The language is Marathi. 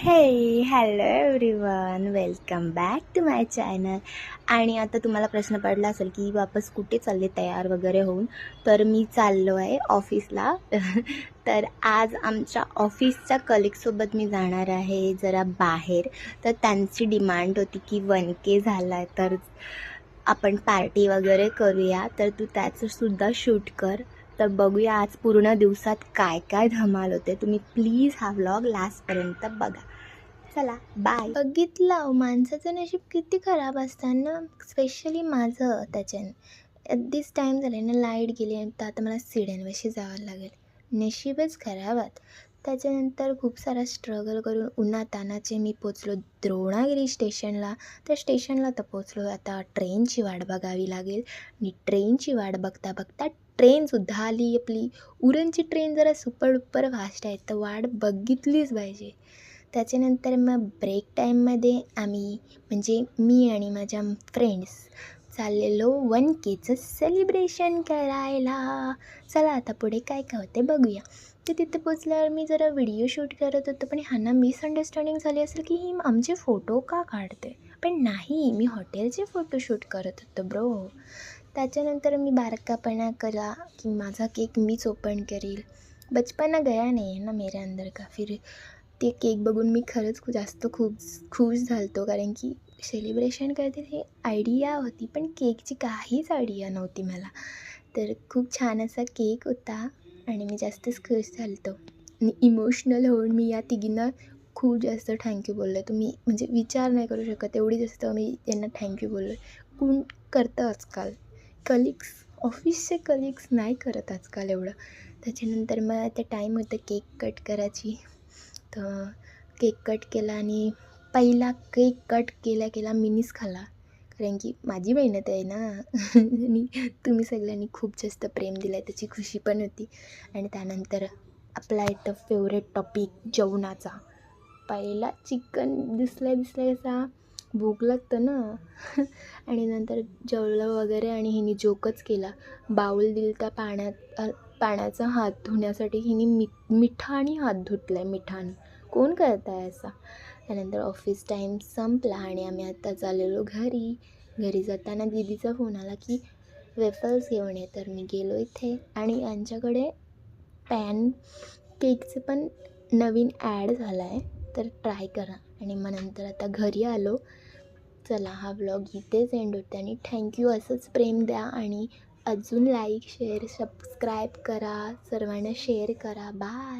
हे hello everyone, welcome back to my channel. आणि आता तुम्हाला प्रश्न पडला असेल की वापस कुठे चालले तयार वगैरे होऊन. तर मी चाललो आहे ऑफिसला. तर आज आमच्या ऑफिसच्या कलिगसोबत मी जाणार आहे जरा बाहेर. तर त्यांची डिमांड होती की 1K झाला आहे तर आपण पार्टी वगैरे करूया, तर तू त्याचंसुद्धा शूट कर. तर बघूया आज पूर्ण दिवसात काय काय धमाल होते. तुम्ही प्लीज हा व्लॉग लास्टपर्यंत बघा. चला बाय. बघितलं माणसाचं नशीब किती खराब असताना, स्पेशली माझं. त्याच्याने दिस टाईम झाले ना, लाईट गेली तर आता मला सिड्यांवरशी जावं लागेल. नशीबच खराबात. त्याच्यानंतर खूप सारा स्ट्रगल करून उन्हातानाचे मी पोचलो द्रोणागिरी स्टेशनला. त्या स्टेशनला तर पोचलो. आता ट्रेनची वाट बघावी लागेल. आणि ट्रेनची वाट बघता बघता ट्रेनसुद्धा आली आपली. उरणची ट्रेन जरा सुपर डुपर फास्ट आहे, तर वाट बघितलीच पाहिजे. त्याच्यानंतर मग ब्रेक टाईममध्ये आम्ही म्हणजे मी आणि माझ्या फ्रेंड्स चाललेलो 1Kचं सेलिब्रेशन करायला. चला आता पुढे काय काय होते बघूया. तर तिथे पोचल्यावर मी जरा व्हिडिओ शूट करत होतो, पण ह्यांना मिसअंडरस्टँडिंग झाली असेल की ही आमचे फोटो का काढते. पण नाही, मी हॉटेलचे फोटो शूट करत होतो ब्रो. त्याच्यानंतर मी बारकापणा केला की माझा केक मीच ओपन करील. बचपना गया नाही है ना मेरे अंदर का. फिर ते केक बघून मी खरंच खूप खुश झालो, कारण की सेलिब्रेशन करते ही आयडिया होती, पण केकची काहीच आयडिया नव्हती मला. तर खूप छान असा केक होता आणि मी जास्तच खुश झालो. आणि इमोशनल होऊन मी या तिघींना खूप जास्त थँक्यू बोललो. तुम्ही म्हणजे विचार नाही करू शकत एवढी जास्त मी त्यांना थँक्यू बोललो आहे. कोण करतं आजकाल, कलिग्स, ऑफिसचे कलिग्स नाही करत आजकाल एवढं. त्याच्यानंतर मग ते टाईम होतं केक कट करायची. तर केक कट केला आणि पहिला केक कट केल्या मीनीच खाल्ला, कारण की माझी मेहनत आहे ना. आणि तुम्ही सगळ्यांनी खूप जास्त प्रेम दिलं आहे, त्याची खुशी पण होती. आणि त्यानंतर आपला एक फेवरेट टॉपिक जेवणाचा. पहिला चिकन दिसल्या कसा भूक लागतं ना. आणि नंतर जेवलं वगैरे आणि हिने जोकच केला. बाऊल दिला त्या पाण्याचा हात धुण्यासाठी. हिने मिठाने हात धुतला आहे, मिठाने. कोण करत आहे असा. त्यानंतर ऑफिस टाईम संपला आणि आम्ही आता चाललेलो घरी जाताना दीदीचा फोन आला की वेफल्स घेऊन ये. तर मी गेलो इथे आणि यांच्याकडे पॅन केकचं पण नवीन ॲड झाला आहे, तर ट्राय करा. आणि मग नंतर आता घरी आलो. चला हा व्लॉग इथेच एंड होते आणि थँक्यू. असंच प्रेम द्या आणि अजून लाईक शेअर सबस्क्राईब करा, सर्वांना शेअर करा. बाय.